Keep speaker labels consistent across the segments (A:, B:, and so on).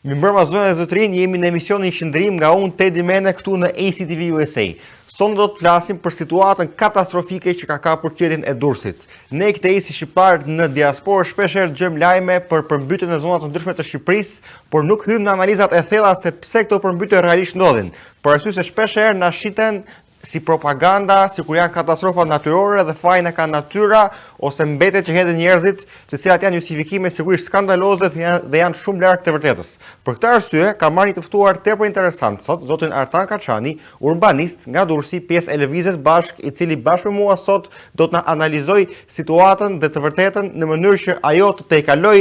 A: Mirëmbrëma zonë e zotërin, jemi në emisionin Qëndrim nga unë Teddy Mene këtu në ACTV USA. Sonë do të flasim për situatën katastrofike që ka kapur qytetin e Durrësit. Ne këtë si shqiptarët në diasporë shpeshherë dëgjojmë lajme për përmbytjen në zona të ndryshme të Shqipërisë, por nuk hym në analizat e thella se pse këto përmbytje realisht ndodhin. Për arsye se shpeshherë na shiten si propaganda, si kur janë katastrofa natyrore dhe fajin e ka natyra, ose mbetet që hedhin njerëzit, të cilat janë justifikime sigurisht skandaloze dhe janë shumë larg të vërtetës. Për këtë arsye, kam marrë një të ftuar tepër interesant sot, zotin Artan Kaçani, urbanist nga Durrësi, pjesë e Lëvizjes Bashk, i cili bashkë me mua sot do të na analizoj situatën dhe të vërtetën në mënyrë që ajo të tejkaloj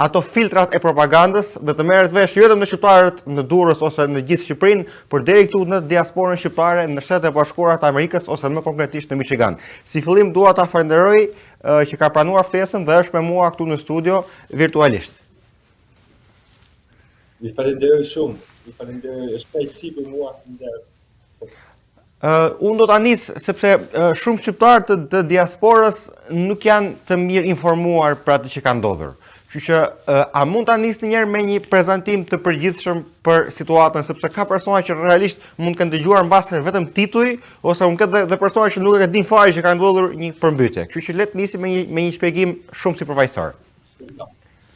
A: ato filtrat e propagandës dhe të merret vesh jo vetëm në shqiptarët në Durrës ose në gjithë Shqipërinë, por deri këtu në diasporën shqiptare në Shtetet e Bashkuara të Amerikës ose më konkretisht në Michigan. Si fillim dua ta falenderoj që ka pranuar ftesën dhe është me mua këtu në studio virtualisht.
B: Ju falenderoj shumë. Ju falenderoj, është pajësi për mua ndër.
A: Unë do ta nis sepse shumë shqiptarë të diasporës nuk janë të mirë informuar për atë që ka ndodhur. Kështu që a mund ta nisni një herë me një prezantim të përgjithshëm për situatën, sepse ka persona që realisht mund të kenë dëgjuar mbase vetëm tituj ose mund ketë dhe persona që nuk e din fare që ka ndodhur një përmbytje. Kështu që le të nisim me një shpjegim shumë supervajsor.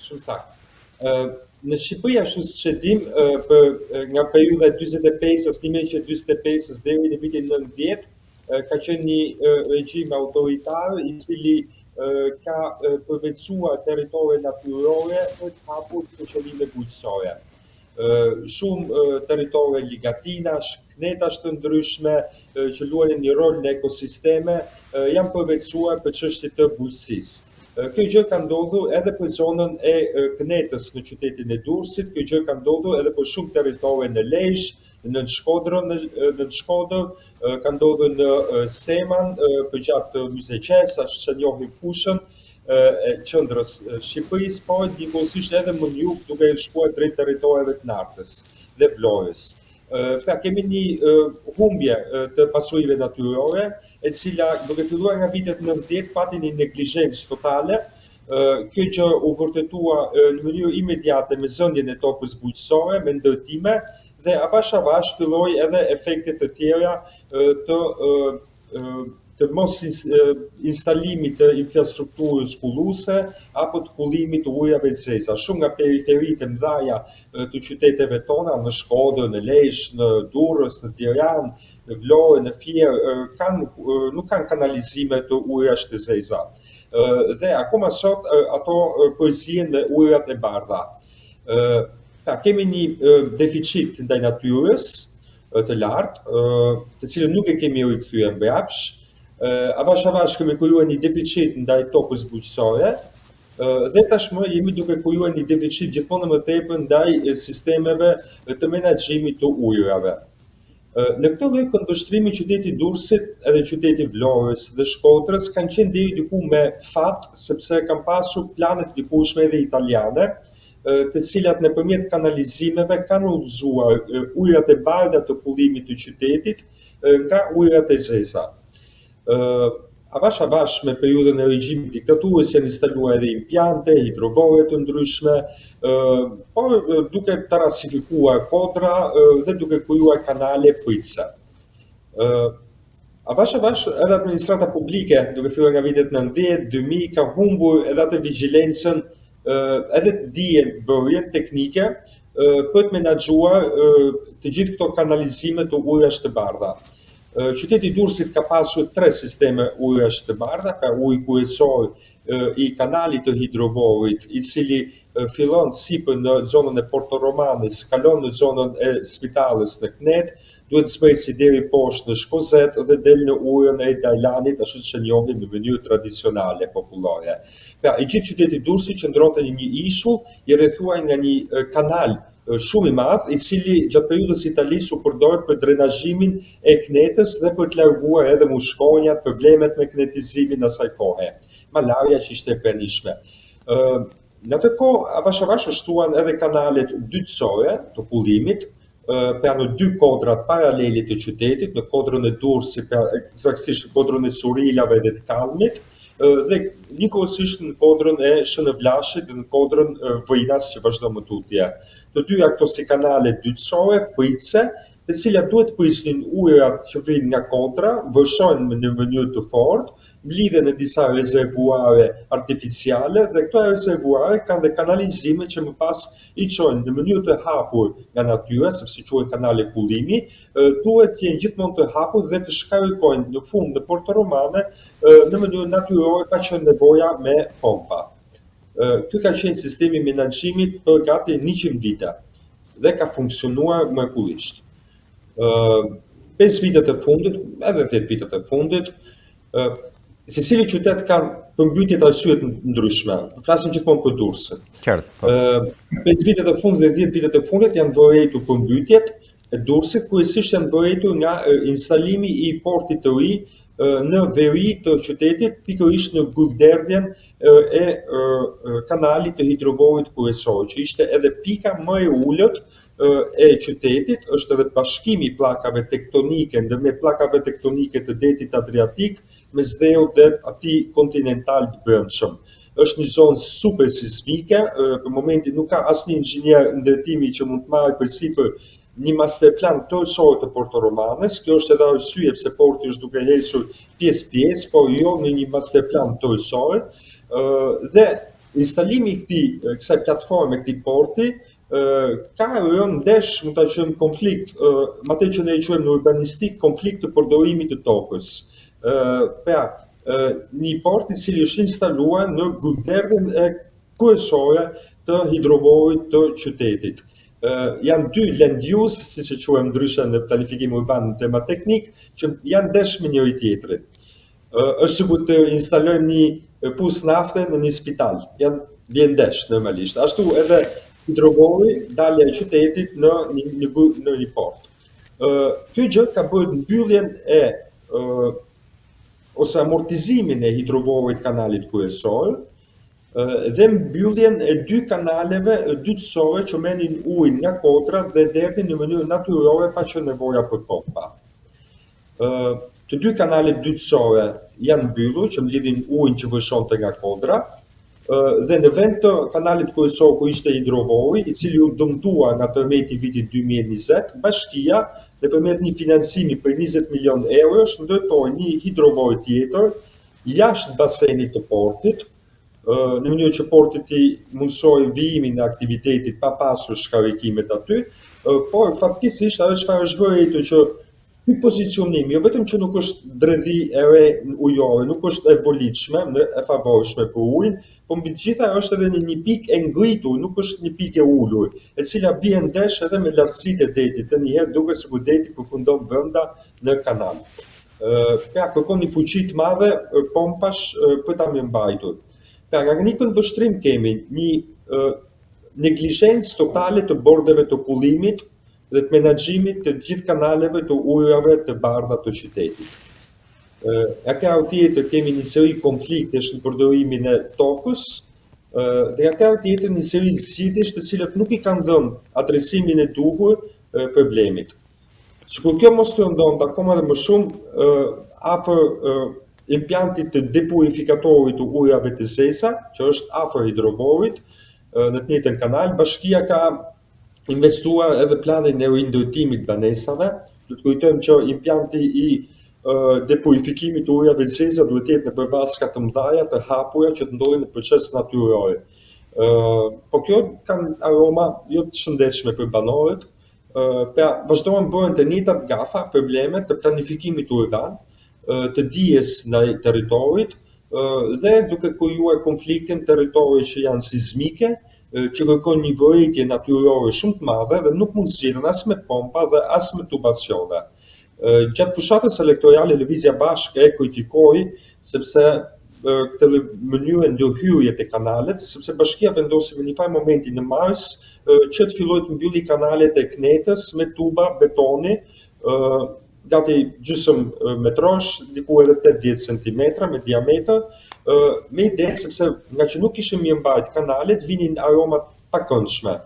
B: Shumë saktë. Në Shqipëri ashtu siç e dim, nga periudha 45-s, 1945-s deri në vitin 90, ka qenë një regjim autoritar i cili ka përveçuar territoret natyrore për të hapur fushëllime bujqësore. Shumë territore ligatinash, knetash të ndryshme që luajnë një rol në ekosisteme janë përveçuar për çështje të bujqësisë. Kjo gjë ka ndodhur edhe për zonën e Knetës në qytetin e Durrësit, kjo gjë ka ndodhur edhe për shumë territore në Lezhë, në Shkodër, ka ndodhur në Seman, përgjatë Myzeqes, ashtu që njohim fushën e qendrës Shqipërisë, por njëkohësisht edhe më në jug duke shkuar drejt territoreve të Nartës dhe Vlorës. Pra kemi një humbje të pasurive natyrore, e cila duke filluar nga vitet 90 pati një neglizhencë totale. Kjo gjë u vërtetua në mënyrë imediate me zëndjen e tokës bujqësore, me ndërtime, dhe avash filloi edhe efekte të tjera të mos instalimit të infrastrukturës kulluese apo të kullimit të ujave të zeza. Shumë nga periferitë e mëdha të qyteteve tona, në Shkodër, në Lezhë, në Durrës, në Tiranë, në Vlorë, në Fier, nuk kanë kanalizime të ujrash të zeza. Dhe akoma sot ato përzihen me ujrat e bardha. Kemi një deficit ndaj natyrës të lartë, të cilën nuk e kemi rikthyer mbrapsht. Avash kemi krijuar një deficit ndaj tokës bujqësore dhe tashmë jemi duke krijuar një deficit gjithmonë më tepër ndaj sistemeve të menaxhimit të ujrave. Në këtë lloj këndvështrimi qyteti Durrësit edhe qyteti Vlorës dhe Shkodrës kanë qenë deri diku me fat, sepse kanë pasur plane të dikushme edhe italiane, të cilat nëpërmjet kanalizimeve kanë udhëzuar ujrat e bardha të kullimit të qytetit nga ujrat e zeza. Avash me periudhën e regjimit diktaturës janë instaluar edhe impiante hidrovore të ndryshme, por duke tarasifikuar kodra dhe duke krijuar kanale pritse. Avash edhe administrata publike, duke filluar nga vitet 90, 2000, ka humbur edhe atë vigjilencën edhe të dijen bërjet teknike për të menaxhuar të gjithë këto kanalizime të ujrash të bardha. Qyteti Durrësit ka pasur 3 sisteme ujrash të bardha, ka ujë kryesor i kanalit të hidrovorit, i cili fillon sipër në zonën e Porto Romanës, kalon në zonën e Spitalës në Knet, duhet zbresi deri poshtë në Shkozet dhe del në ujën e Dajlanit, ashtu që njohim në mënyrë tradicionale popullore. Pra, i gjithë qyteti Durrësit qëndronte në një ishull i rrethuar nga një kanal shumë i madh, i cili gjatë periudhës italisë u përdor për drenazhimin e Knetës dhe për të larguar edhe mushkonjat, problemet me knetizimin asaj kohe, malaria që ishte e pranishme. Në atë kohë avash shtuan edhe kanalet dytësore të kullimit, pra në 2 kodrat paralele të qytetit, në kodrën e Durrësit, pra eksaktësisht kodrën e Surilave dhe të Kallmit, dhe njëkohësisht në kodrën e Shënëvlashit dhe në kodrën Vërinas që vazhdo më tutje. të dyja këto si kanale dytësore, pritëse, të cilat duhet prisnin ujërat që vijnë nga kontra, vërshojnë në mënyrë të fortë, mblidhen në disa rezervuare artificiale dhe këto rezervuare kanë dhe kanalizime që më pas i çojnë në mënyrë të hapur nga natyra, sepse quhen kanale kullimi, duhet të jenë gjithmonë të hapur dhe të shkarikojnë në fund në Porto Romane në mënyrë natyrore pa qenë nevoja me pompa. Ky ka qenë sistemi menaxhimit për gati 100 vite dhe ka funksionuar mrekullisht. 5 vitet e fundit, edhe 10 vitet e fundit, secili qytet kanë përmbytje të arsye të ndryshme. Flasim gjithmonë për Durrësin.
A: Qartë.
B: 5 vitet e fundit dhe 10 vitet e fundit janë vërejtur përmbytjet e Durrësit, kryesisht janë vërejtur nga instalimi i portit të ri në veri të qytetit, pikërisht në gurderdhjen e kanalit të hidrovorit kryesor, që ishte edhe pika më e ulët e qytetit, është edhe bashkimi i pllakave tektonike ndërmjet pllakave tektonike të detit Adriatik mes dheu dhe atij kontinental të brendshëm. Është një zonë super sismike, për momentin nuk ka asnjë inxhinier ndërtimi që mund të marrë përsipër një masterplan tërësor të Porto Romanes. Kjo është edhe arsye pse porti është duke hequr pjesë-pjesë, por jo në një masterplan tërësor. Dhe instalimi i kësaj platforme, këtij porti, ka rënë ndesh, mund ta quajmë konflikt, me atë që ne e quajmë në urbanistik konflikt të përdorimit të tokës. Pra, një port i cili është instaluar në gurderdhjen e kryesore të hidrovorit të qytetit. Janë dy land use, siç e quajmë ndryshe në planifikim urban në tema teknik, që janë ndesh me njëri tjetrin. Është sikur të instalojmë një pus nafte në një spital. Vjen ndesh normalisht. Ashtu edhe hidrovori, dalja e qytetit në një port. Ky gjë ka bërë mbylljen ose amortizimin e hidrovorit kanalit kryesor dhe mbylljen e dy kanaleve dytësore që merrin ujin nga Kodra dhe derdhin në mënyrë natyrore pa qenë nevoja për pompa. Të dy kanalet dytësore janë mbyllur që mblidhin ujin që vërshonte nga Kodra, dhe në vend të kanalit kryesor ku ishte hidrovori, i cili u dëmtua nga tërmeti i vitit 2020, bashkia nëpërmjet një financimi për 20 milion eurosh ndërtoi një hidrovor tjetër jashtë basenit të portit, në mënyrë që porti të mundsojë vijimin e aktivitetit pa pasur shkarikimet aty, por fatkeqësisht ajo çfarë është vërejtur që ky pozicionim jo vetëm që nuk është dredhi e re ujore, nuk është e volitshme, e favorshme për ujin, por mbi të gjitha është edhe në një pikë e ngritur, nuk është një pikë e ulur, e cila bie ndesh edhe me lartësitë e detit, të njëherë duket sikur deti përfundon brenda në kanal. Pra kërkon një fuqi të madhe pompash për ta mirëmbajtur. Pra nga një këndvështrim kemi një neglizhencë totale të bordeve të kullimit dhe të menaxhimit të gjithë kanaleve të ujrave të bardha të qytetit. Nga krau tjetër kemi një seri konfliktesh në përdorimin e tokës, dhe nga krau tjetër një seri zgjidhjesh të cilat nuk i kanë dhënë adresimin e duhur problemit. Sikur kjo mos të ndonte akoma dhe më shumë afër impjantit të depurifikatorit të ujrave të zeza, që është afër hidrovorit, në të njëjtën kanal, bashkia ka investuar edhe planin e rindërtimit banesave. Do të kujtojmë që impjanti i depurifikimit të ujrave të zeza duhet të jetë në përvaska të mëdha të hapura që të ndodhin në proces natyror. Po kjo kanë aroma jo të shëndetshme për banorët. Pra vazhdojnë bëhen të njëjtat gafa, probleme të planifikimit urban, të dijes ndaj territorit dhe duke krijuar konflikte në territori që janë sismike, që kërkojnë një vërejtje natyrore shumë të madhe dhe nuk mund zgjidhen as me pompa dhe as me tubacione. Gjatë fushatës elektorale Lëvizja Bashkë e kritikoi sepse këtë mënyrë ndërhyrje të kanalet, sepse bashkia vendosi në një farë momenti në mars që të fillojë të mbylli kanalet e Knetës me tuba betoni, gati gjysmë metrosh, diku edhe 80 cm me diametër, me idenë sepse nga që nuk kishim mirëmbajt kanalet, vinin aromat pakëndshme.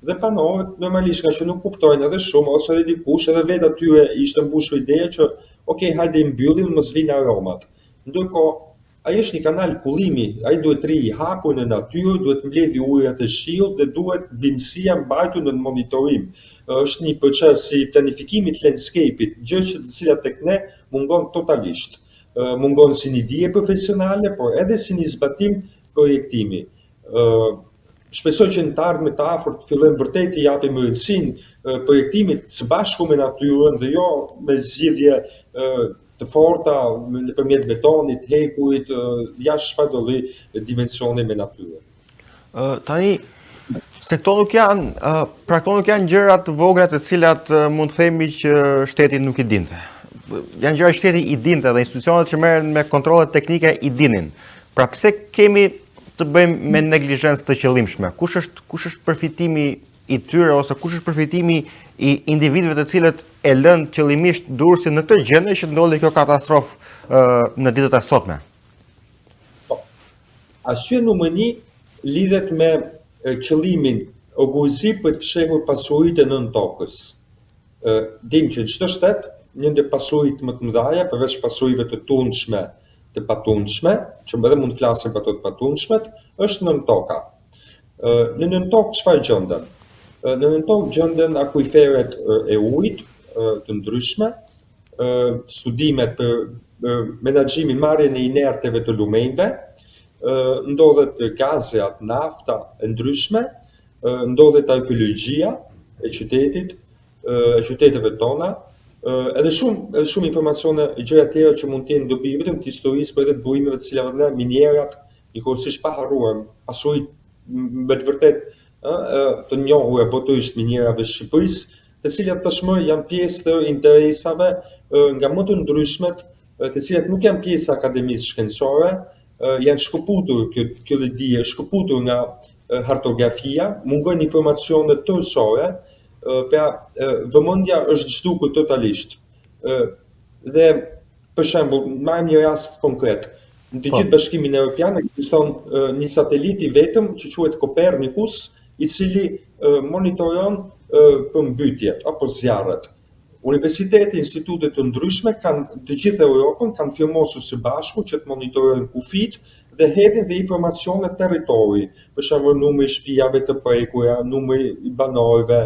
B: Dhe banorët normalisht nga që nuk kuptojnë edhe shumë, ose edhe dikush, edhe vetë atyre ishte mbushur ideja që ok, hajde i mbyllim, mos vinë aromat. Ndërkohë, ai është një kanal kullimi, ai duhet ri I hapur në natyrë, duhet mbledhë ujërat e shiut dhe duhet bimësia mbajtur në monitorim. Është një proces si planifikimit landscape-it, gjë që të cilat tek ne mungon totalisht. Mungon si një dije profesionale, por edhe si një zbatim projektimi. Shpresoj që në të ardhmen të afërt fillojmë vërtet të japim rëndësinë projektimit së bashku me natyrën dhe jo me zgjidhje të forta nëpërmjet betonit, hekurit, jashtë çfarëdo lloj dimensioni me natyrën.
A: Tani, se këto nuk janë gjëra të vogla të cilat mund të themi që shteti nuk I dinte. Janë gjëra shteti I dinte dhe institucionet që merren me kontrollet teknike I dinin. Pra pse kemi të bëjmë me neglizhencë të qëllimshme? Kush është përfitimi I tyre ose kush është përfitimi I individëve të cilët e lënë qëllimisht Durrësin në këtë gjendje që ndodhi kjo katastrofë në ditët e sotme?
B: Arsye numër 1 lidhet me qëllimin oguzi për të fshehur pasuritë e nën tokës. Dim që çdo shtet, një ndër pasuritë më të mëdha, përveç pasurive të tundshme, të patundshme, që edhe mund të flasim për ato të patundshmet, është nën toka. Në nën tokë çfarë gjenden? Në nën tokë gjenden akuiferet e ujit të ndryshme, studimet për menaxhimin, marrjen e inerteve të lumenjve, ndodhet gazet, nafta e ndryshme, ndodhet arkeologjia e qytetit, e qyteteve tona, edhe shumë informacione e gjëra tjera që mund të jenë dobi vetëm të historisë, por edhe të burimeve të cilat ne minierat, njëkohësisht pa harruar, pasuri me të vërtet të njohura botërisht minierave Shqipërisë, të cilat tashmë janë pjesë të interesave nga më të ndryshmet, të cilat nuk janë pjesë e akademisë shkencore, janë shkëputur kjo dije, shkëputur nga hartografia, mungojnë informacione tërësore, pra vëmendja është zhdukur totalisht. Dhe për shembull, marrim një rast konkret. Në të gjithë Bashkimin Evropian ekziston një satelit I vetëm që quhet Copernicus, I cili monitoron përmbytjet apo zjarret. Universitete, institute të ndryshme të gjithë Europën kanë firmosur së bashku që të monitorojnë kufit dhe hedhin dhe informacione territori, për shembull numri I shtëpive të prekura, numri I banorëve,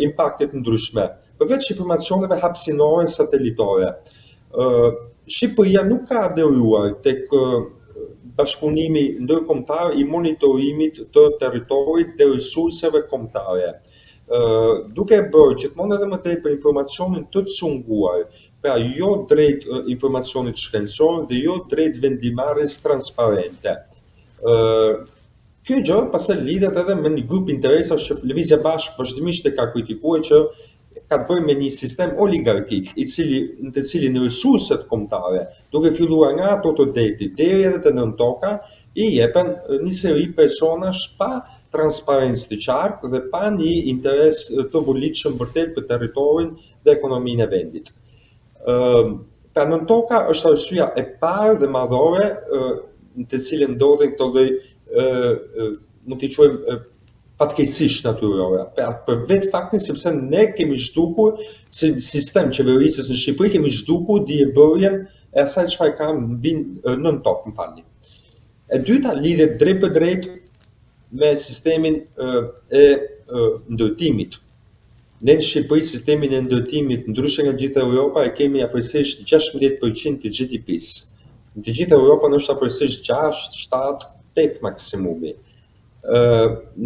B: impaktet ndryshme, përveç informacioneve hapësinore satelitore. Shqipëria nuk ka aderuar tek bashkëpunimi ndërkombëtar I monitorimit të territorit dhe resurseve kombëtare. Duke bërë gjithmonë edhe më tepër informacionin të cunguar, pra jo drejt informacionit shkencor dhe jo drejt vendimarrjes transparente. Kjo gjë pastaj lidhet edhe me një grup interesash që Lëvizja Bashkë vazhdimisht e ka kritikuar, që ka të bëjë me një sistem oligarkik, në të cilin resurset kombëtare, duke filluar nga ato të detit deri edhe te nën toka, I jepen një seri personash pa transparencë të qartë dhe pa një interes të volitshëm vërtet për territorin dhe ekonominë e vendit. Pra nën toka është arsyeja e parë dhe madhore në të cilën ndodhen këto lloj mund t'i quajmë fatkeqësisht natyrore. Për vetë faktin sepse ne kemi zhdukur si sistem qeverisës në Shqipëri, kemi zhdukur diebërjen e asaj çfarë ka mbi nën tokë, më falni. E dyta lidhet drejt për drejt me sistemin e ndërtimit. Ne në Shqipëri sistemin e ndërtimit, ndryshe nga gjithë Europa, e kemi afërsisht 16% të GDP-s. Në të gjithë Europën është afërsisht 6, 7, 8 maksimumi.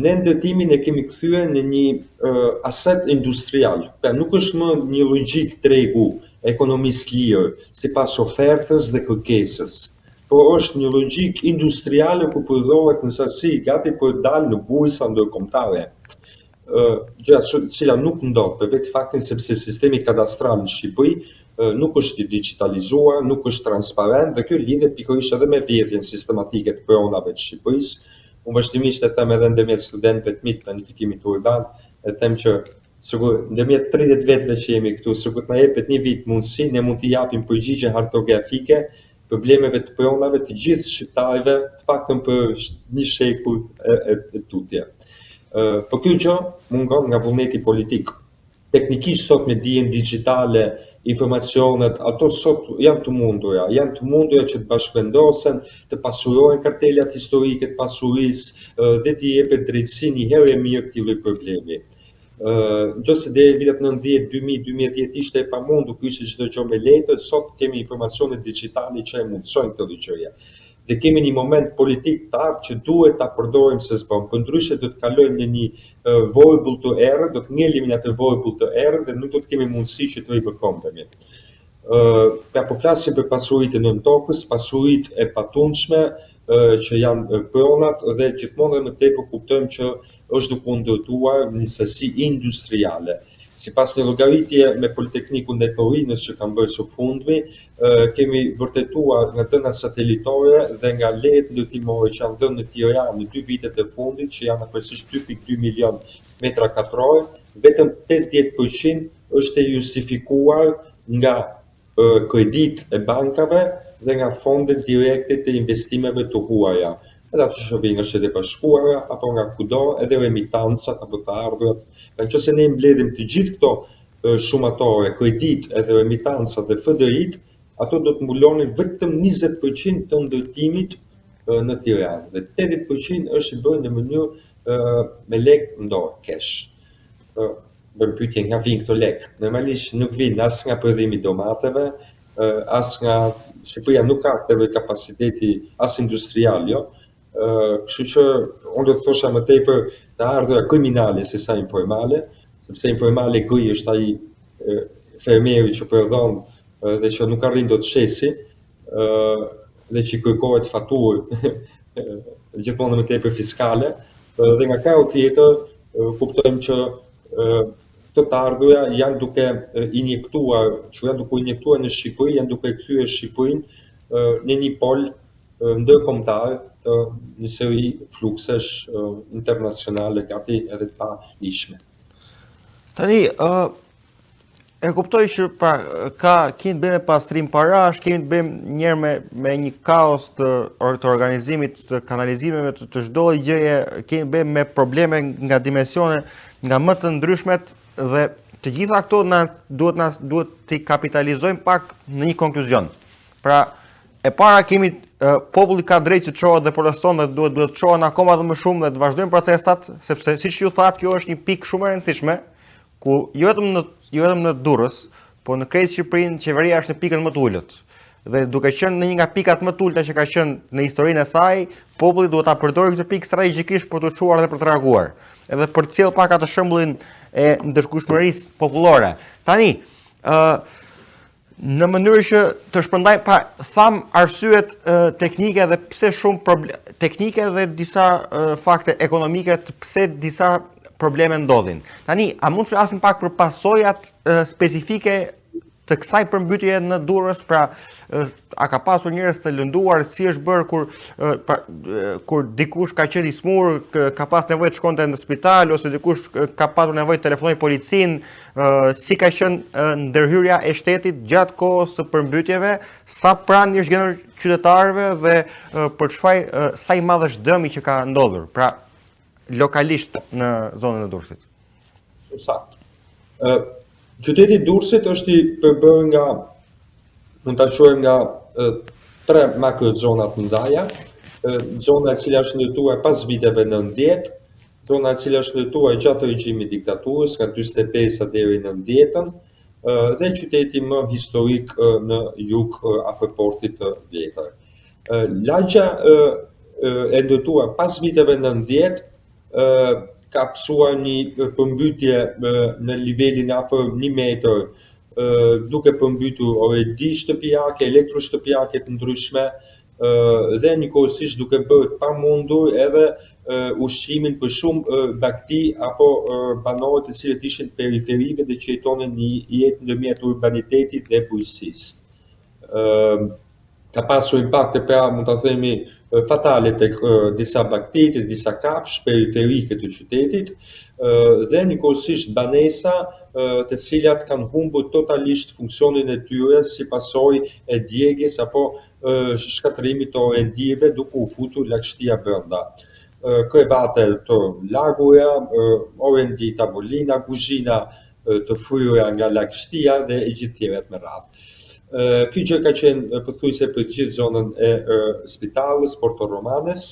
B: Ne ndërtimin e kemi kthyer në një aset industrial. Pra nuk është më një logjik tregu, ekonomisë lirë, sipas ofertës dhe kërkesës, por është një logjik industriale ku prodhohet në sasi gati për dalë në bursa ndërkombëtare. Gjëra të cila nuk ndodh për vetë faktin sepse sistemi kadastral në Shqipëri nuk është I digitalizuar, nuk është transparent dhe kjo lidhet pikërisht edhe me vjedhjen sistematike të pronave të Shqipërisë. Unë vazhdimisht e them edhe ndërmjet studentëve të mi të planifikimit urban, e them që ndërmjet 30 vetëve që jemi këtu, sikur të na jepet një vit mundësi, ne mund t'i japim përgjigje hartografike problemeve të pronave të gjithë shqiptarëve, të paktën për një shekull e tutje. Por kjo gjë mungon nga vullneti politik. teknikisht sot me dijen digjitale, informacionet, ato sot janë të mundura që të bashkëvendosen, të pasurojnë kartelat historike të pasurisë dhe të jepet drejtësi një herë e mirë këtij lloji problemi. Nëse deri në vitet 90, 2000, 2010 ishte e pamundur, kishte çdo gjë me letër, sot kemi informacione digjitale që e mundsojnë këtë gjëja. Dhe kemi një moment politik të ardhur që duhet ta përdorim se s'bën. Përndryshe do të kalojmë në një vojbull të errët, do të ngelemi në atë vojbull të errët dhe nuk do të kemi mundësi që të ripërkombemi. Po flasim për pasuritë nën tokës, pasuritë e patundshme që janë pronat dhe gjithmonë më tepër kuptojmë që është duke u ndërtuar një sasi industriale. Sipas një llogaritje me Politeknikun e Torinës që kam bërë së fundmi, kemi vërtetuar nga dhëna satelitore dhe nga lejet ndërtimore që janë dhënë në Tiranë në 2 vitet e fundit, që janë aktualisht 2.2 milion metra katror, vetëm 80% është e justifikuar nga kredit e bankave dhe nga fondet direkte të investimeve të huaja. Edhe ato që vijnë nga Shtetet e Bashkuara apo nga kudo, edhe remitancat apo të ardhurat. Nëse ne mbledhim të gjithë këto shumatore, kredit edhe remitancat dhe FDI-t, ato do të mbulonin vetëm 20% të ndërtimit në Tiranë. Dhe 80% është i bërë në mënyrë me lekë në dorë, cash. Bëm pyetje nga vijnë këto lekë. Normalisht nuk vijnë as nga prodhimi i domateve, as nga Shqipëria nuk ka këtë kapaciteti as industrial, jo. Kështu që unë do të thosha më tepër të ardhura kriminale se sa informale, sepse informale gri është ai fermeri që prodhon dhe që nuk arrin dot të shesi dhe që kërkohet faturë gjithmonë më tepër fiskale, dhe nga krau tjetër kuptojmë që të ardhura janë duke injektuar në Shqipëri, janë duke kthyer Shqipërinë në një pol ndërkombëtar një seri fluksesh internacionale gati edhe të palishme.
A: Tani, e kuptoj që kemi të bëjmë me pastrim parash, kemi të bëjmë njerë me një kaos të organizimit, të kanalizimeve, të çdo gjëje, kemi të bëjmë me probleme nga dimensione, nga më të ndryshmet dhe të gjitha këto duhet të kapitalizojmë pak në një konkluzion. Pra, e para kemi populli ka drejt që të çohet dhe proteston dhe duhet të çohen akoma dhe më shumë dhe të vazhdojnë protestat, sepse siç ju thatë, kjo është një pikë shumë e rëndësishme, ku jo vetëm në Durrës, po në krejt Shqipërinë qeveria është në pikën më të ulët. Dhe duke qenë në një nga pikat më të ulta që ka qenë në historinë e saj, populli duhet ta përdorë këtë pikë strategjikisht për të çuar dhe për të reaguar. Edhe për të cilë pak atë shembullin e ndërkushmërisë popullore. Tani, në mënyrë që të shpërndaj tham arsyet teknike dhe pse shumë teknike dhe disa fakte ekonomike të pse disa probleme ndodhin. Tani, a mund të flasim pak për pasojat specifike të kësaj përmbytjeje në Durrës, pra a ka pasur njerëz të lënduar, si është bërë kur dikush ka qenë i smur, ka pas nevojë të shkonte në spital ose dikush ka pasur nevojë të telefonojë policinë, si ka qenë ndërhyrja e shtetit gjatë kohës së përmbytjeve, sa pranë është gjetur qytetarëve dhe për çfarë sa i madh është dëmi që ka ndodhur, pra lokalisht në zonën e Durrësit.
B: Shumë saktë. Qyteti Durrësit është i përbërë nga, mund ta shohim nga 3 makrozona të mëdha, zona e cila është ndërtuar pas viteve 90, zona e cila është ndërtuar gjatë regjimit diktaturës nga 45 deri në 90, dhe qyteti më historik në jug afër portit të vjetër. Lagja e ndërtuar pas viteve 90 ka pësuar një përmbytje në nivelin afër 1 metër, duke përmbytur oredi shtëpiake, elektroshtëpiake të ndryshme, dhe njëkohësisht duke bërë të pamundur edhe ushqimin për shumë bakti apo banorë të cilët ishin periferive dhe që jetonin një jetë ndërmjet urbanitetit dhe bujqësisë. Ka pasur impakte pra, mund ta themi, fatale tek disa bakti, disa kafshë periferike të qytetit, dhe njëkohësisht banesa të cilat kanë humbur totalisht funksionin e tyre si pasojë e djegjes apo shkatërimit të orendijeve duke u futur lagështia brenda. Krevate të lagura, orendi, tavolina, kuzhina, të fryrë nga lagështia dhe e gjithë tjeret me radhë. Ky gjë ka qenë pothuajse për gjithë zonën e Spitalës, Porto Romanes.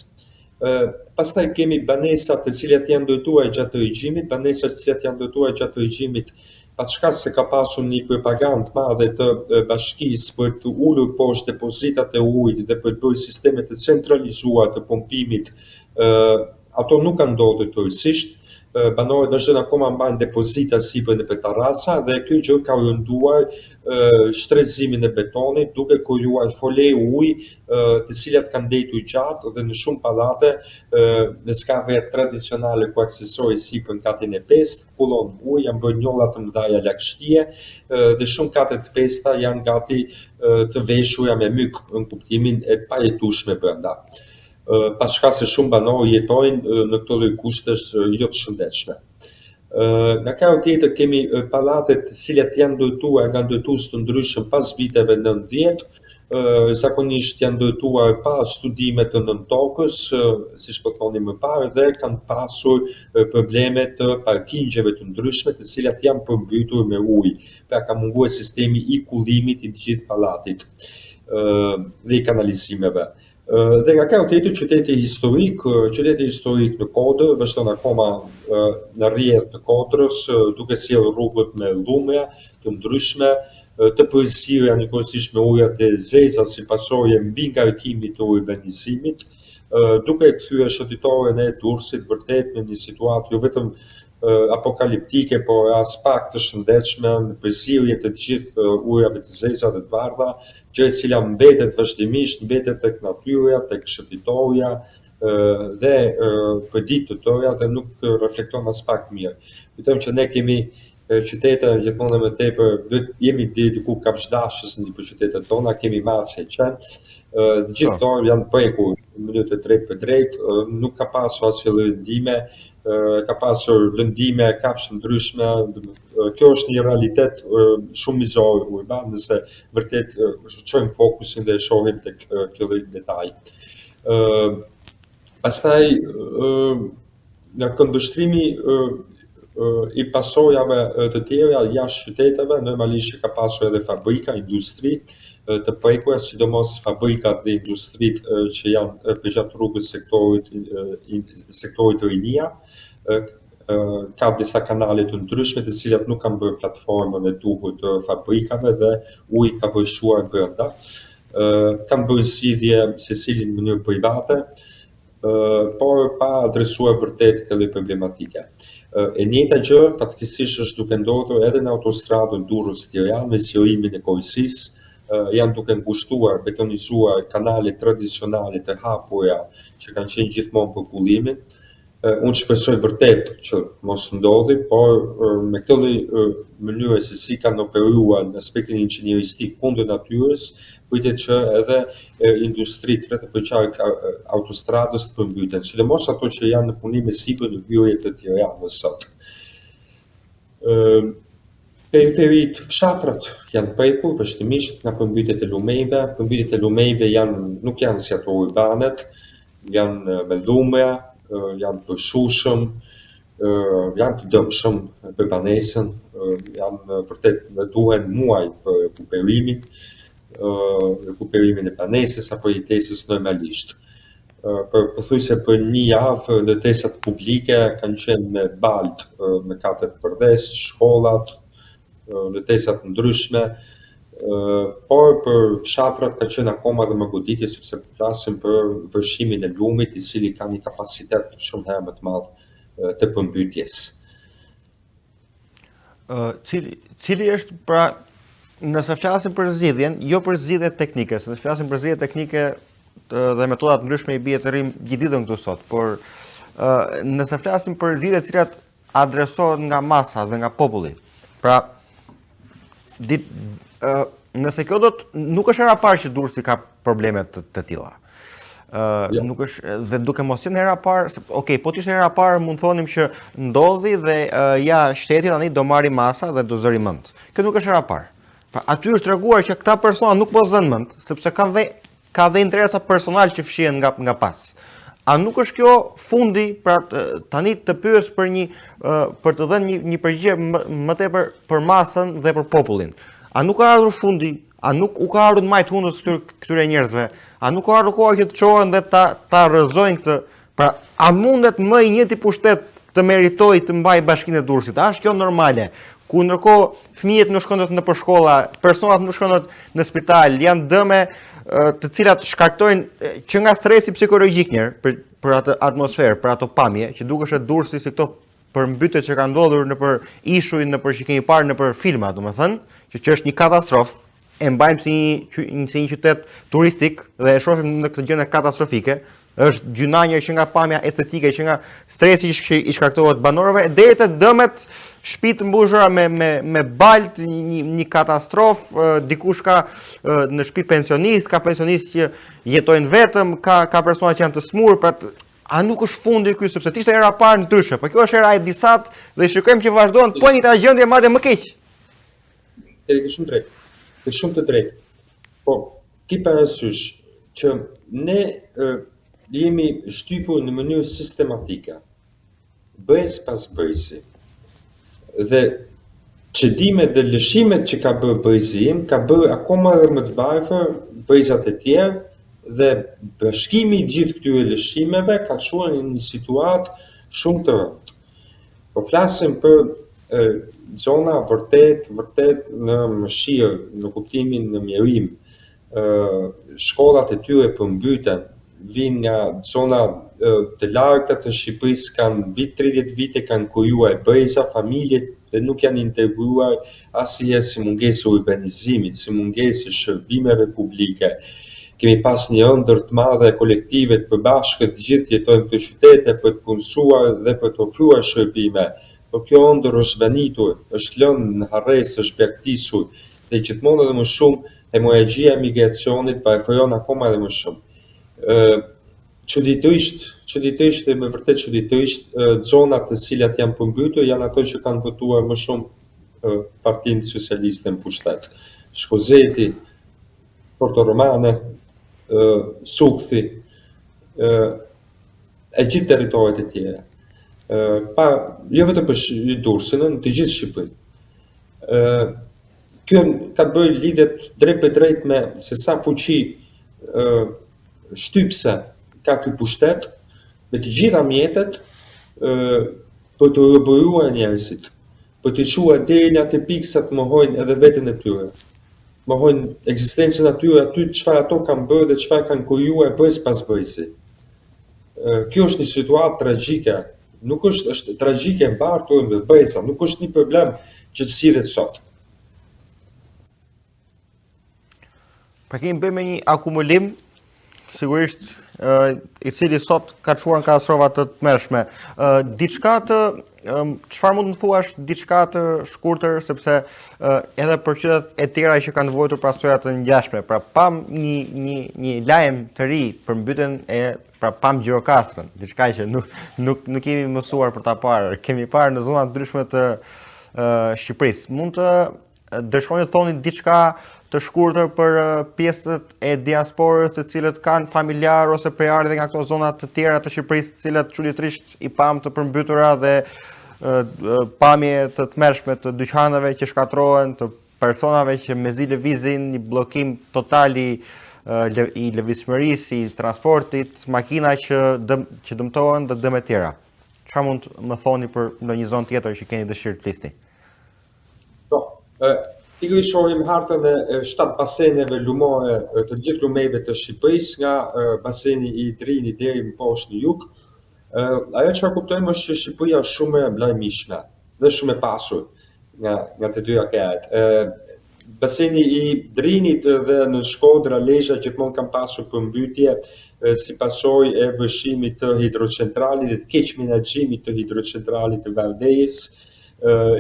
B: Pastaj kemi banesat të cilat janë ndërtuar gjatë regjimit, banesat të cilat janë ndërtuar gjatë regjimit pa shkak se ka pasur një propagandë të madhe të bashkisë për të ulur poshtë depozitat e ujit dhe për të bërë sisteme të centralizuar të pompimit. Ato nuk kanë ndodhur tërësisht. Banorët vazhdojnë akoma mbajnë depozita sipër në terrasa dhe kjo gjë ka rënduar shtrezimin e betonit, duke krijuar fole ujë të cilat kanë ndetur gjatë dhe në shumë pallate në skave tradicionale ku aksesori sipër në katin e 5 kullon ujë, janë bërë njolla të mëdha lagështie dhe shumë kate të pesta janë gati të veshura me myk në kuptimin e pajetueshme brenda. Pas shkak se shumë banorë jetojnë në këto lloj kushtesh jo të shëndetshme. Nga krau tjetër kemi pallatet të cilat janë ndërtuar nga ndërtues të ndryshëm pas viteve 90, zakonisht janë ndërtuar pa studime të nëntokës, siç po thoni më parë, dhe kanë pasur probleme të parkingjeve të ndryshme, të cilat janë përmbytur me ujë. Pra ka munguar sistemi i kullimit i të gjithë pallatit dhe i kanalizimeve. Dhe nga krau tjetër qyteti historik në Kodër vazhdon akoma në rrjedhë të Kodrës, duke sjellë rrugët me lume të ndryshme, të përziera njëkohësisht me ujërat e zeza si pasojë mbi ngarkimit të urbanizimit, duke kthyer shëndetoren e Durrësit vërtet në një situatë jo vetëm apokaliptike, por as pak të shëndetshme në përzierje të gjithë ujërave të zeza dhe të bardha, gjë e cila mbetet vazhdimisht, mbetet tek natyra, tek shëndetoria dhe për ditë të tëra dhe nuk reflekton as pak mirë. Kujtojmë që ne kemi qytete gjithmonë më tepër, jemi diku kafshëdashës në për qytetet tona, kemi masë e qenë, gjithë to janë prekur në mënyrë të drejtë për drejtë, nuk ka pasur asnjë lëndime, ka pasur lëndime kafshë ndryshme. Kjo është një realitet shumë mizor urban, nëse vërtet çojmë fokusin dhe shohim tek ky lloj detaj. Pastaj nga këndvështrimi i pasojave të tjera jashtë qyteteve, normalisht ka pasur edhe fabrika, industri të prekura, sidomos fabrikat dhe industritë që janë përgjatë rrugës sektorit rinia. Ka disa kanale të ndryshme të cilat nuk kanë bërë platformën e duhur të fabrikave dhe uji ka vëshuar brenda. Kanë bërë zgjidhje secili në mënyrë private, por pa adresuar vërtet këtë problematike. E njëjta gjë fatkeqësisht është duke ndodhur edhe në autostradën Durrës-Tiranë me sqarimin e Korçisë, janë duke ngushtuar, betonizuar kanale tradicionale të hapura që kanë qenë gjithmonë për kullimin. Unë shpresoj vërtet që mos ndodhi, por me këtë lloj mënyre se si kanë operuar në aspektin inxhinieristik kundër natyrës, pritet që edhe industritë rreth përqark autostradës të përmbyten, sidomos ato që janë në punim me sipër në hyrje të Tiranës sot. Periferit fshatrat janë prekur vazhdimisht nga përmbytjet e lumejve. Përmbytjet e lumejve nuk janë si ato urbanet, janë me lumra, janë të vëshueshëm, janë të dëmshëm për banesën, janë vërtet duhen muaj për rekuperimin e banesës apo jetesës normalisht. Pothuajse për një javë ndërtesat publike kanë qenë me baltë me katet përdes, shkollat, ndërtesat ndryshme, por për fshatrat ka qenë akoma dhe më goditje sepse flasim për vërshimin e lumit, i cili ka një kapacitet shumë herë më të madh të përmbytjes.
A: Cili është pra, nëse flasim për zgjidhjen, jo për zgjidhjet teknike, se nëse flasim për zgjidhjet teknike dhe metodat ndryshme i bie të rrim gjithë ditën këtu sot, por nëse flasim për zgjidhjet të cilat adresohen nga masa dhe nga populli, pra nëse kjo nuk është hera parë që Durrësi ka probleme të tilla. Nuk është dhe duke mos qenë hera parë, okay, po të ishte hera parë mund thonim që ndodhi dhe shteti tani do marri masa dhe do zëri mend. Kjo nuk është hera parë. Pra aty është treguar që këta persona nuk po zënë mend, sepse ka dhe interesa personal që fshihen nga pas. A nuk është kjo fundi pra tani të pyes për për të dhënë një përgjigje më tepër për masën dhe për popullin. A nuk ka ardhur fundi? A nuk u ka ardhur majt hundës këtyre njerëzve? A nuk ka ardhur koha që të çohen dhe ta rrëzojnë këtë? Pra, a mundet më i njëjti pushtet të meritoj të mbaj Bashkinë e Durrësit? A është kjo normale? Ku ndërkohë fëmijët nuk shkojnë në shkolla, personat nuk shkojnë në spital, janë dëme të cilat shkaktojnë që nga stresi psikologjik për atë atmosferë, për ato pamje, që dukesh e Durrësi si këto përmbytjet që kanë ndodhur nëpër ishuj, nëpër që kemi parë nëpër filma, domethënë, që është një katastrofë, e mbajmë si një qytet turistik dhe e shohim në këtë gjëne katastrofike. Është gjynanjër që nga pamja estetike, që nga stresi që i shkaktohet banorëve, deri te dëmet, shtëpi të mbushura me balt, një katastrofë, dikush ka në shtëpi pensionist, ka pensionistë që jetojnë vetëm, ka persona që janë të smur, pra a nuk është fundi ky, sepse ishte era parë ndryshe, po kjo është era e disat dhe shikojmë që vazhdon po një gjendje marrë më keq.
B: Ke shumë drejt. Ke shumë të drejtë. Po, ki parasysh që ne jemi shtypur në mënyrë sistematike, bëjës pas bëjësi. Dhe çedimet dhe lëshimet që ka bërë bëjësim, ka bërë akoma dhe më të varfër bëjësat e tjerë, dhe bashkimi i gjithë këtyre lëshimeve ka çuar në një situatë shumë të rëndë. Po flasim për zona vërtet në mëshirë, në kuptimin në mjerim. Shkollat e tyre përmbyten, vinë nga zona të largëta të Shqipërisë, kanë 30 vite kanë krijuar breza, familjet dhe nuk janë integruar asnjëherë si mungesë urbanizimit, si mungesë shërbimeve publike. Kemi pas një ëndër të madhe kolektive të përbashkët, gjithë jetojnë këto qytete për të punësuar dhe për të ofruar shërbime. Por kjo ëndër është vanitur, është lënë në harresë, është bjartisur dhe gjithmonë edhe më shumë hemorragjia e migracionit varfëron akoma edhe më shumë. Çuditërisht dhe me vërtet çuditërisht, zonat të cilat janë përmbytur janë ato që kanë votuar më shumë Partinë Socialiste në pushtet. Shkozeti, Portoromane, Sukthi, e gjithë territoret e tjera. Jo vetëm për Durrësin, në të gjithë Shqipërinë. Kjo ka të bëjë lidhet drejt për drejt me se sa fuqi shtypse ka ky pushtet, me të gjitha mjetet për të rrëbëruar njerëzit, për të çuar deri në atë pikë sa të mohojnë edhe veten e tyre. Mohojnë ekzistencën aty çfarë ato kanë bërë dhe çfarë kanë krijuar bëjës pas bëjësi. Kjo është një situatë tragjike, nuk është tragjike e mbartur në bëjësa, nuk është një problem që sillet sot.
A: Pra kemi bëjmë një akumulim, sigurisht i cili sot ka çuar në katastrofa të tmerrshme. Çfarë mund të thuash diçka të shkurtër, sepse edhe për qytetet e tjera që kanë nevojë pasoja të ngjashme. Pra pam një lajm të ri për mbytjen pra pam Gjirokastrën, diçka që nuk kemi mësuar për ta parë. Kemi parë në zona të ndryshme të Shqipërisë. Mund të dëshironi të thoni diçka të shkurtër për pjesët e diasporës të cilët kanë familjar ose prejardhje nga këto zona të tjera të Shqipërisë, të cilat çuditërisht i pam të përmbytura dhe pamje të tmerrshme të dyqaneve që shkatrohen, të personave që mezi lëvizin, një bllokim total i lëvizshmërisë, i transportit, makina që dëmtohen dhe dëme tjera. Çfarë mund të më thoni për ndonjë zonë tjetër që keni dëshirë të flisni?
B: Pikërisht shohim hartën e 7 baseneve lumore të gjithë lumeve të Shqipërisë, nga baseni i Drinit deri më poshtë në jug. Ajo çfarë kuptojmë është që Shqipëria është shumë e mlajmishme dhe shumë e pasur nga të dyja krajet. Baseni i Drinit dhe në Shkodra, Lezhë gjithmonë kanë pasur përmbytje si pasojë e vëshimit të hidrocentralit dhe të keq menaxhimit të hidrocentralit të Vardejës,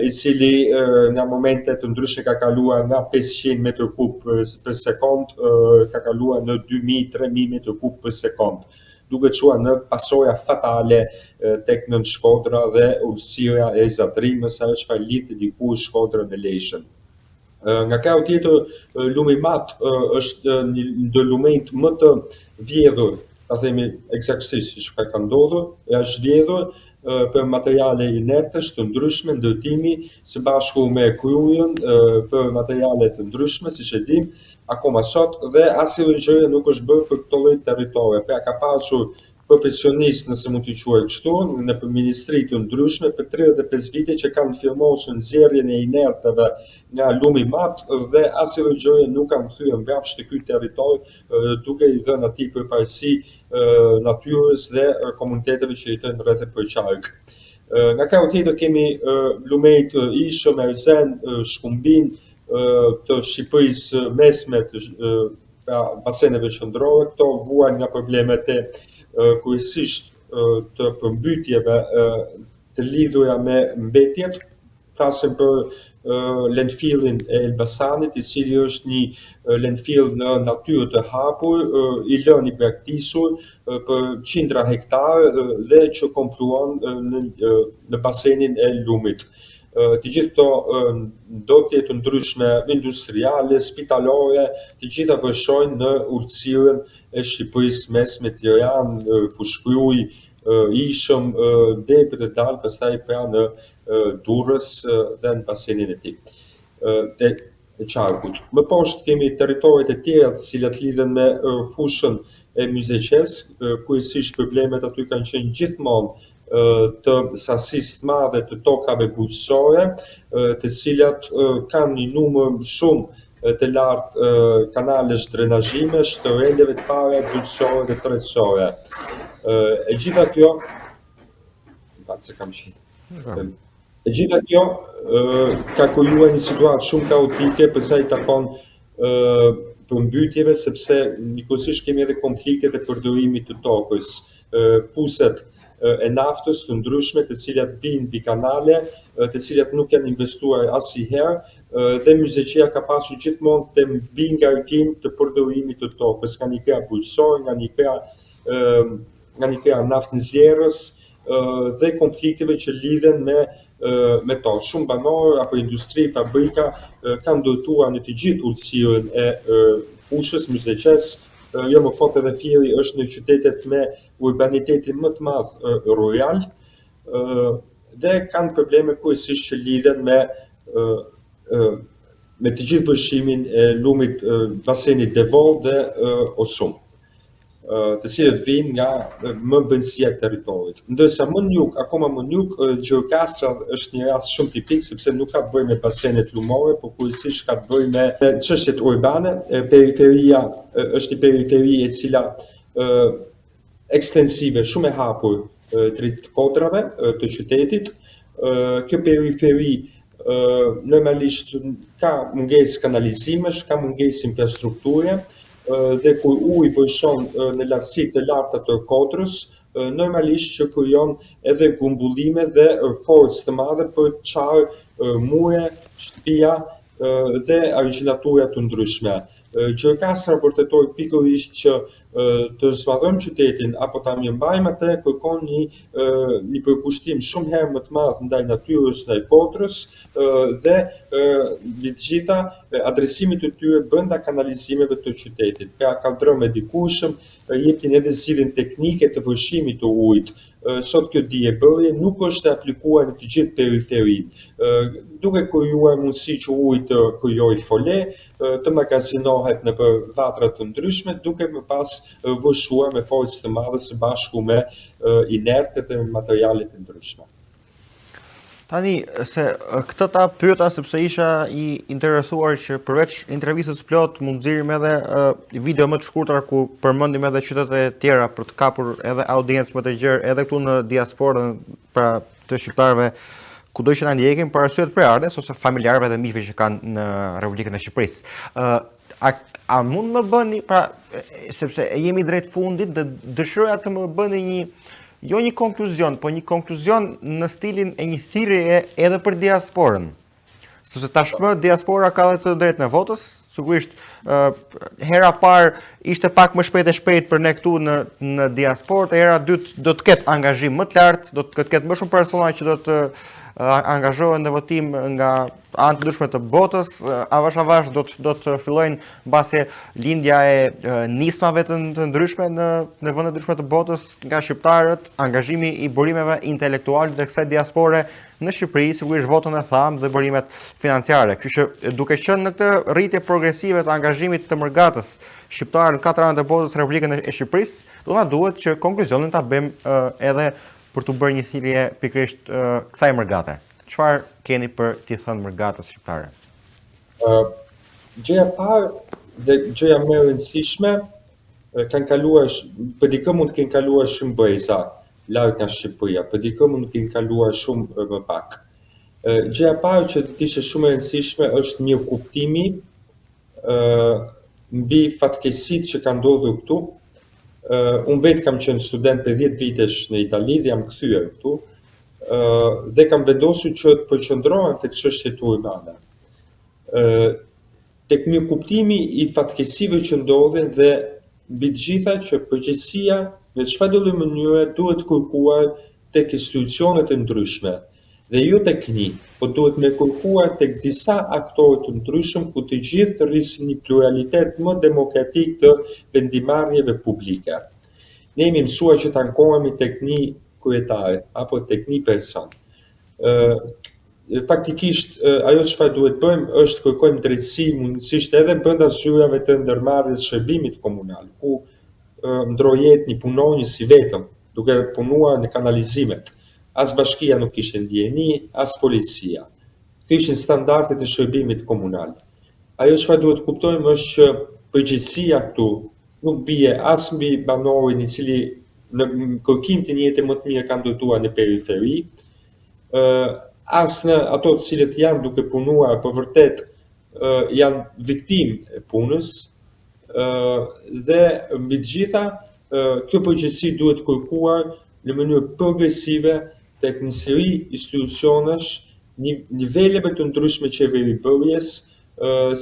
B: i cili në momente të ndryshme ka kaluar nga 500 m3 për sekond, ka kaluar në 2000-3000 m3 për sekond, duke çuar në pasoja fatale tek nën Shkodra dhe urësia e Zadrimës, ajo çfarë lidh diku Shkodrën me Lezhën. Nga krau tjetër, lumi i Mat është një ndër lumenjt më të vjedhur ta themi eksaktësisht siç ka ndodhur, është vjedhur për materiale inerte të ndryshme, ndërtimi së bashku me krujën për materiale të ndryshme, siç e dim, akoma sot dhe asnjë gjë nuk është bërë për këto lloj territoire. Pra ka pasur profesionistë, nëse mund t'i quaj kështu, në ministri të ndryshme për 35 vite që kanë firmosur nxjerrjen e inerteve nga lumi i mat dhe asnjë gjë nuk kanë thyer mbrapsht të ky territor, duke i dhënë atij përparësi natyrës dhe komuniteteve që jetojnë rreth e përqark. Nga krau tjetër kemi lumejt Ishëm, Erzen, Shkumbin të Shqipërisë mesme, pra baseneve qendrore, këto vuajnë nga problemet e kryesisht të përmbytjeve të lidhura me mbetjet. Flasim për landfillin e Elbasanit, i cili është një landfill në natyrë të hapur, i lënë i braktisur për qindra hektarë dhe që konfluon në basenin e lumit. Të gjithë këto ndotje të ndryshme industriale, spitalore, të gjitha vërshojnë në urtësirën e Shqipërisë mesme, Tiranë, Fushkruj, Ishëm, deri për të dalë pastaj pra në Durrës dhe në basenin e tij. E qarkut. Më poshtë kemi territoret e tjera të cilat lidhen me fushën e Myzeqes, kryesisht problemet aty kanë qenë gjithmonë të sasisë të madhe të tokave bujqësore, të cilat kanë një numër shumë të lartë kanalesh drenazhimesh të rendeve të para bujqësore dhe tretësore. E gjitha kjo ka krijuar një situatë shumë kaotike për sa i takon përmbytjeve, sepse njëkohësisht kemi edhe konfliktet e përdorimit të tokës, puset e naftës të ndryshme të cilat bijnë mbi kanale, të cilat nuk janë investuar asnjëherë, dhe Myzeqeja ka pasur gjithmonë të mbi ngarkim të përdorimit të tokës, nga një krah bujqësor, nga një krah naftënxjerrës dhe konflikteve që lidhen me to. Shumë banorë apo industri, fabrika kanë ndërtuar në të gjithë urtësirën e fushës Myzeqes. Jo më fort edhe Fieri është në qytetet me urbanitetin më të madh rural dhe kanë probleme kryesisht që lidhen me të gjithë vërshimin e lumit basenit Devol dhe Osum, të cilët vijnë nga mëmbëlsia e territorit. Ndërsa akoma më në jug, Gjirokastra është një rast shumë tipik sepse nuk ka të bëjë me basenet lumore, por kryesisht ka të bëjë me çështjet urbane. Periferia është një periferi e cila ekstensive, shumë e hapur drejt kodrave të qytetit. Kjo periferi normalisht ka mungesë kanalizimesh, ka mungesë infrastrukture, dhe kur uji vërshon në lartësi të larta të kodrës, normalisht që krijon edhe grumbullime dhe forcë të madhe për të çarë mure, shtëpia dhe argjillatura të ndryshme. Gjirokastra vërtetoi pikërisht që të zbardhojmë qytetin apo ta mirëmbajmë atë, kërkon një përkushtim shumë herë më të madh ndaj natyrës, ndaj kotrës dhe mbi të gjitha adresimit të tyre brenda kanalizimeve të qytetit. Pra kaldrëm e dikushëm jepin edhe zgjidhjen teknike të vërshimit të ujit. Sot kjo diebërje nuk është aplikuar në të gjithë periferinë, duke krijuar mundësi që uji të krijojë fole, të magazinohet në vatra të ndryshme, duke më pas vërshuar me forcë të madhe së bashku me inertet dhe materiale të ndryshme.
A: Tani, se këtë ta pyeta sepse isha i interesuar që përveç intervistës plot mund nxjerrim edhe video më të shkurtra ku përmendim edhe qytete e tjera për të kapur edhe audiencë më të gjerë edhe këtu në diasporën pra të shqiptarëve kudo që na ndjekin për arsye të prerardhjes ose familjarëve dhe miqve që kanë në Republikën e Shqipërisë. A mund më bëni, pra sepse jemi drejt fundit dhe dëshiroja të më bëni jo një konkluzion, po një konkluzion në stilin e një thirrje edhe për diasporën. Sepse tashmë diaspora ka edhe të drejtën e votës, sigurisht hera parë ishte pak më shpejt për ne këtu në diasporë, hera dytë do të ketë angazhim më të lartë, do të ketë më shumë persona që do të angazhohen në votim nga anë të ndryshme të botës, avash do të fillojnë mbasi lindja e nismave të ndryshme në vende të ndryshme të botës nga shqiptarët, angazhimi i burimeve intelektuale të kësaj diaspore në Shqipëri, sigurisht votën e thamë dhe burimet financiare. Kështu që duke qenë në këtë rritje progresive të angazhimit të mërgatës shqiptarë në 4 anët e botës në Republikën e Shqipërisë, do na duhet që konkluzionin ta bëjmë edhe për të bërë një thirrje pikërisht kësaj mërgate. Çfarë keni për t'i thënë mërgatës shqiptare?
B: Gjëja e parë dhe gjëja më e rëndësishme, kanë kaluar, për dikë mund të kenë kaluar shumë breza larg nga Shqipëria, për dikë mund të kenë kaluar shumë më pak. Gjëja e parë që ishte shumë e rëndësishme është mirëkuptimi mbi fatkeqësitë që kanë ndodhur këtu. Unë vetë kam qenë student për 10 vitesh në Itali dhe jam kthyer këtu dhe kam vendosur që të përqendrohem tek çështjet urbane. Tek mirëkuptimi i fatkeqësive që ndodhin dhe mbi të gjitha që përgjegjësia në çfarëdo mënyre duhet kërkuar tek institucionet e ndryshme dhe jo tek një, por duhet me kërkuar tek disa aktorë të ndryshëm ku të gjithë të rrisin një pluralitet më demokratik të vendimarrjeve publike. Ne jemi mësuar që të ankohemi tek një kryetar apo tek një person. Faktikisht ajo çfarë duhet bëjmë është kërkojmë drejtësi mundësisht edhe brenda zyrave të ndërmarrjes shërbimit komunal, ku ndrojet një punonjës i vetëm, duke punuar në kanalizimet. As bashkia nuk kishte ndjeni, as policia. Kishin standardet e shërbimit komunal. Ajo çfarë duhet kuptojmë është që përgjegjësia këtu nuk bie as mbi banorin i cili në kërkim të një jete më të mirë ka ndërtuar në periferi, as në ato të cilët janë duke punuar, për vërtet janë viktimë e punës, dhe mbi të gjitha, kjo përgjegjësi duhet kërkuar në mënyrë progresive tek një seri institucionesh, niveleve të ndryshme qeveribërjes,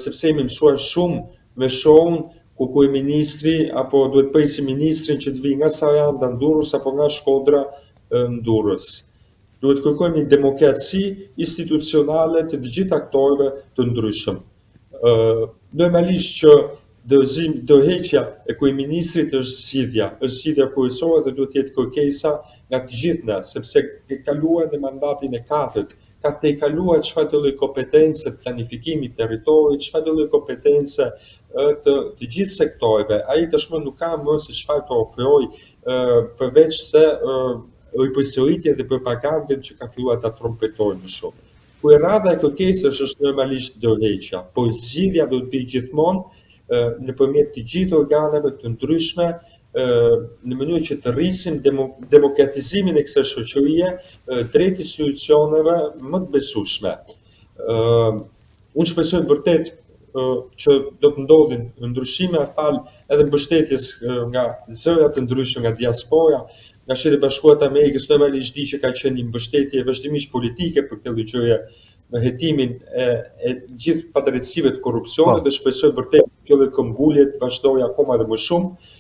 B: sepse jemi mësuar shumë me shohun ku kryeministri apo duhet presim ministrin që të vijë nga Saranda në Durrës apo nga Shkodra në Durrës. Duhet kërkojmë një demokraci institucionale të gjithë aktorëve të ndryshëm. Normalisht që dorëheqja e kryeministrit është zgjidhja kryesore dhe duhet të jetë kërkesa nga të gjithë ne, sepse ke kaluar në mandatin e 4, ka të kaluar çfarëdo lloj kompetence të planifikimit territorit, çfarëdo lloj kompetence të gjithë sektoreve. Ai tashmë nuk ka më se çfarë të ofrojë përveç se ripërsëritje dhe propagandën që ka filluar ta trompetojë më shumë. Ku radha e kërkesës është normalisht dorëheqja, por zgjidhja do të vijë gjithmonë nëpërmjet të gjithë organeve të ndryshme, në mënyrë që të rrisim demokratizimin e kësaj shoqërie drejt institucioneve më të besueshme. Unë shpresoj vërtet që do të ndodhin ndryshime falë edhe mbështetjes nga zëra të ndryshme nga diaspora, nga Shtetet Bashkuara të Amerikës, normalisht di që ka qenë një mbështetje vazhdimisht politike për këtë gjëje, në hetimin e gjithë padrejtësive të korrupsionit, dhe shpresoj vërtet kjo lloj këmbgulje të vazhdojë akoma dhe më shumë.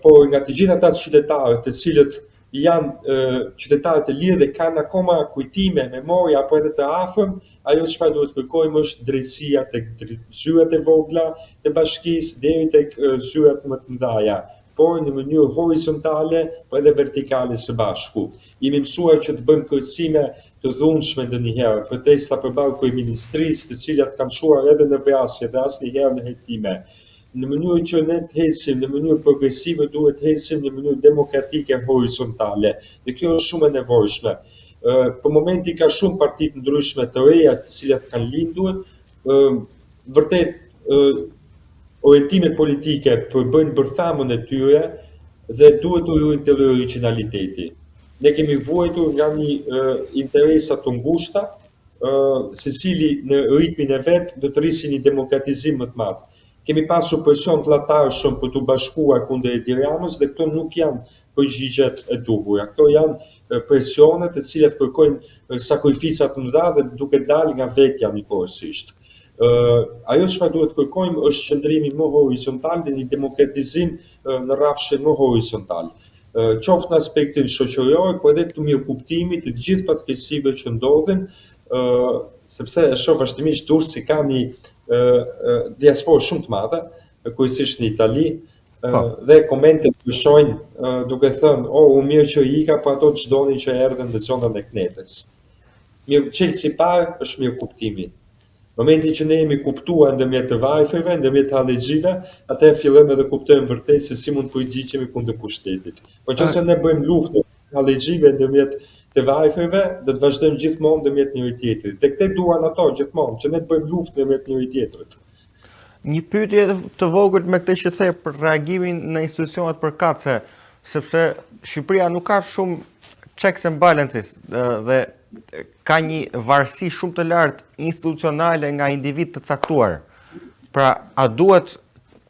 B: Por nga të gjithë ata qytetarët të cilët janë qytetarë të lirë dhe kanë akoma kujtime, memoria apo edhe të afërm, ajo çfarë duhet kërkojmë është drejtësia tek zyrat e vogla të bashkisë deri tek zyrat më të mëdha, por në mënyrë horizontale por edhe vertikale së bashku. Jemi mësuar që të bëjmë kërcime të dhunshme ndonjëherë, protesta përballë kryeministrisë, të cilat kanë shuar edhe në vrasje dhe asnjëherë në hetime. Në mënyrë që ne të hesim në mënyrë progresive, duhet të hesim në mënyrë demokratike horizontale. Dhe kjo është shumë e nevojshme. Për momenti ka shumë parti të ndryshme të reja të cilat kanë lindur, vërtet orientimet politike përbëjnë bërthamën e tyre dhe duhet të ruajnë të originaliteti. Ne kemi vuajtur nga një interesa të ngushta, secili në ritmin e vet do të rrisi një demokratizim më të madh. Kemi pasur presion të llatashëm për të bashkuar kundër Edi Ramës dhe këto nuk janë përgjigjet e duhura. Këto janë presione të cilat kërkojnë sakrifica të mëdha dhe duke dalë nga vetja njëkohësisht. Ajo çfarë duhet kërkojmë është qëndrimi më horizontal dhe një demokratizim në rrafshin më horizontal. qoftë në aspektin shoqëror, por edhe të mirëkuptimit të gjithë fatkeqësive që ndodhin, sepse e shoh vazhdimisht Durrësi ka një diasporë shumë të madhe, kryesisht në Itali, dhe komentet përshojnë duke thënë, u mirë që ika, po ato çdonin që erdhën në zonën e Knetes. Mirë, çelësi i parë është mirëkuptimi. Në momentin që ne jemi kuptuar ndërmjet të vajfeve, ndërmjet halexhive, atëherë fillojmë edhe kuptojmë vërtet se si mund të përgjigjemi kundër pushtetit. Por nëse ne bëjmë luftë halexhive ndërmjet të vajfeve, do të vazhdojmë gjithmonë ndërmjet njëri tjetrit. Tek te duan ato gjithmonë që ne të bëjmë luftë ndërmjet njëri tjetrit.
A: Një pyetje të vogël me këtë që the për reagimin në institucionet përkatëse, sepse Shqipëria nuk ka shumë checks and balances dhe ka një varësi shumë të lartë institucionale nga individ të caktuar. Pra, a duhet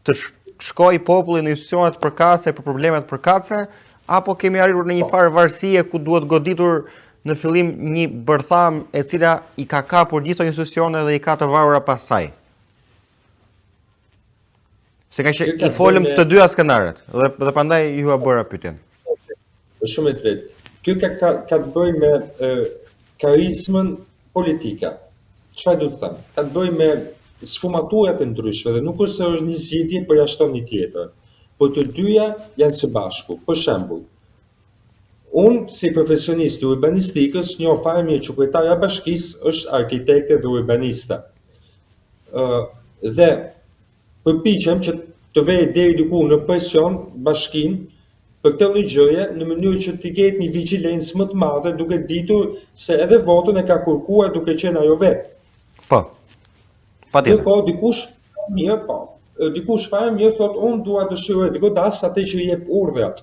A: të shkojë populli në institucionet përkatëse për problemet përkatëse, apo kemi arritur në një farë varësie ku duhet goditur në fillim një bërtham e cila i ka kapur gjithë institucione dhe i ka të varura pas saj? Se ka që i folëm të dyja skenaret, dhe prandaj ju a bëra pyetjen.
B: Shumë e drejtë. Kjo ka të bëjë me karizmën politike. Çfarë do të them? Ka të bëjë me sfumaturat e ndryshme dhe nuk është se është një zgjidhje përjashton një tjetër. Po të dyja janë së bashku. Për shembull, unë si profesionist i urbanistikës njoh fare mirë që kryetarja e bashkisë është arkitekte dhe urbaniste. Dhe përpiqem që të vej deri diku në presion bashkinë për këtë gjëje në mënyrë që të ketë një vigjilencë më të madhe duke ditur se edhe votën e ka kërkuar duke qenë ajo vetë.
A: Po. Patjetër.
B: Po dikush fare mirë thotë unë dua dëshiroj të godas atë që i jep urdhrat.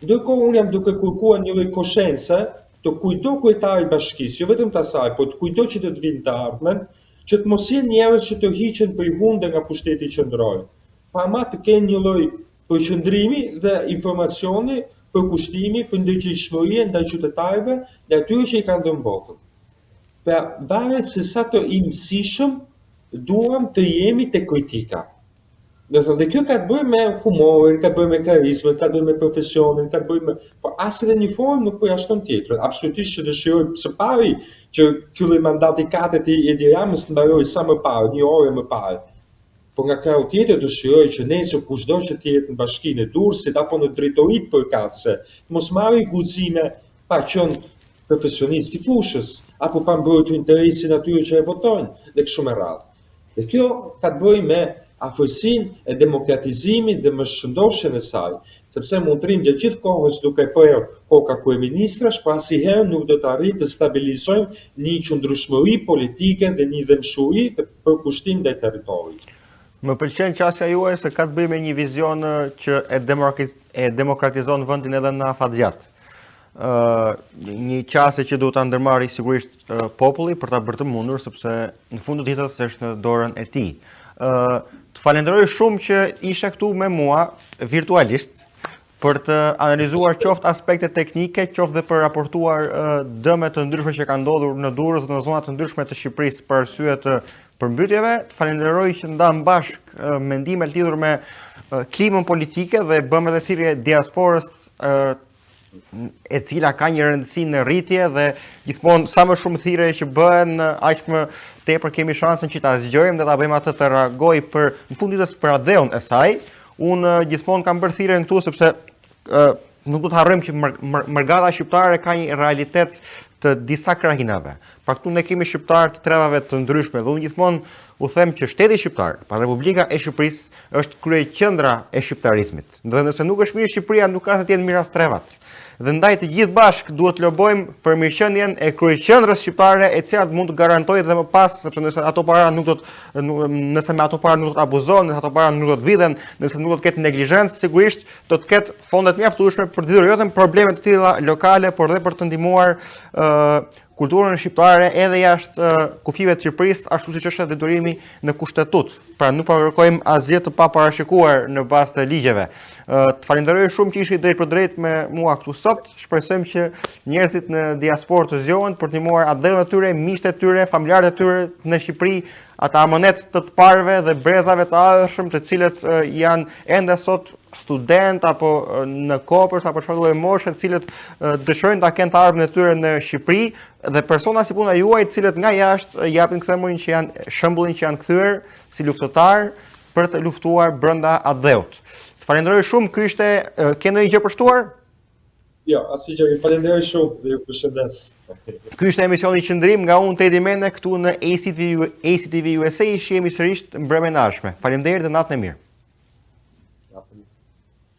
B: Ndërkohë unë jam duke kërkuar një lloj koshence të kujdo kryetari i bashkisë, jo vetëm të asaj, por të kujdo që të vinë të ardhmen, që të mos jenë njerëz që të hiqen për hunde nga pushteti qendror. Pa ma të kenë një lloj përqendrimi dhe informacioni për kushtimi, për ndërgjegjshmëri ndaj qytetarëve dhe atyre që i kanë dhënë votën. Pra, varet se sa të i mësishëm duam të jemi te kritika. Dhe kjo ka të bëjë me humorin, ka të bëjë me karizmën, ka të bëjë me profesionin, ka të bëjë me... Por as edhe një formë nuk përjashton tjetrën. Absolutisht që dëshiroj së pari që ky lloj mandati katet i Edi Ramës të mbarojë sa më parë, një orë më parë. Por nga krau tjetër dëshiroj që nesër kushdo që të jetë në bashkinë e Durrësit apo në drejtoritë përkatëse, mos marrë guxime pa qenë profesionist i fushës apo pa mbrojtur interesin atyre që e votojnë dhe kështu me radhë. Dhe kjo ka të bëjë me afërsinë e demokratizimit dhe më shëndoshjen e saj, sepse mund të rrim gjatë gjithë kohës duke prerë koka kryeministrash, por asnjëherë nuk do të arrijë të stabilizojmë një qëndrueshmëri politike dhe një dëmshuri të përkushtim ndaj territorit.
A: Më pëlqen qasja juaj se ka të bëjë me një vizion që e demokratizon vendin edhe në afatgjat. Një qasje që duhet ta ndërmarrë sigurisht populli për ta bërë të mundur, sepse në fund të ditës është në dorën e tij. Të falenderoj shumë që ishe këtu me mua virtualisht për të analizuar qoftë aspekte teknike, qoftë dhe për raportuar dëme të ndryshme që kanë ndodhur në Durrës dhe në zona të ndryshme të Shqipërisë për arsye të përmbytjeve. Të falenderoj që ndam bashkë mendime lidhur me klimën politike dhe bëm edhe thirrje diasporës e cila ka një rëndësi në rritje dhe gjithmonë sa më shumë thirrje që bëhen, aq më tepër kemi shansin që ta zgjojmë dhe ta bëjmë atë të reagoj për në fund ditës për adheun e saj. Unë gjithmonë kam bërë thirrje këtu sepse nuk do të harrojmë që mërgata shqiptare ka një realitet të disa krahinave. Pra këtu ne kemi shqiptarë të trevave të ndryshme dhe unë gjithmonë u them që shteti shqiptar, pa Republika e Shqipërisë është kryeqendra e shqiptarizmit. Dhe nëse nuk është mirë Shqipëria, nuk ka se të jenë mirë as trevat. Dhe ndaj të gjithë bashkë duhet të lobojmë për mirëqendjen e kryeqendrës shqiptare, e cila mund të garantojë dhe më pas, sepse nëse ato para nuk do të nëse me ato para nuk do të abuzohen, nëse ato para nuk do të vidhen, nëse nuk do të ketë neglizhencë, sigurisht do të ketë fondet mjaftueshme për të lidhur jo vetëm probleme të tilla lokale, por edhe për të ndihmuar kulturën shqiptare edhe jashtë kufive të Shqipërisë, ashtu siç është detyrimi në kushtetut. Pra nuk po kërkojmë asgjë të paparashikuar në bazë të ligjeve. Të falenderoj shumë që ishi drejt për drejt me mua këtu sot. Shpresojmë që njerëzit në diasporë të zgjohen për të ndihmuar adherën e tyre, miqtë e tyre, familjarët e tyre në Shqipëri, ata amonet të parëve dhe brezave të ardhshëm, të cilët janë ende sot student apo në Kopës apo çfarë lloj moshe, të cilët dëshirojnë ta kenë të ardhmen e tyre në Shqipëri dhe persona si puna juaj, të cilët nga jashtë japin themurin që janë shembullin që janë kthyer si luftëtar për të luftuar brenda Adheut. Të falenderoj shumë, ky ishte ke ndonjë gjë për shtuar?
B: Jo, asgjë, ju falenderoj shumë dhe ju përshëndes.
A: Ky ishte emisioni Qendrim nga unë Tedi Mene këtu në ACTV USA, shihemi sërish mbrëmjen e ardhshme. Faleminderit dhe natën e mirë.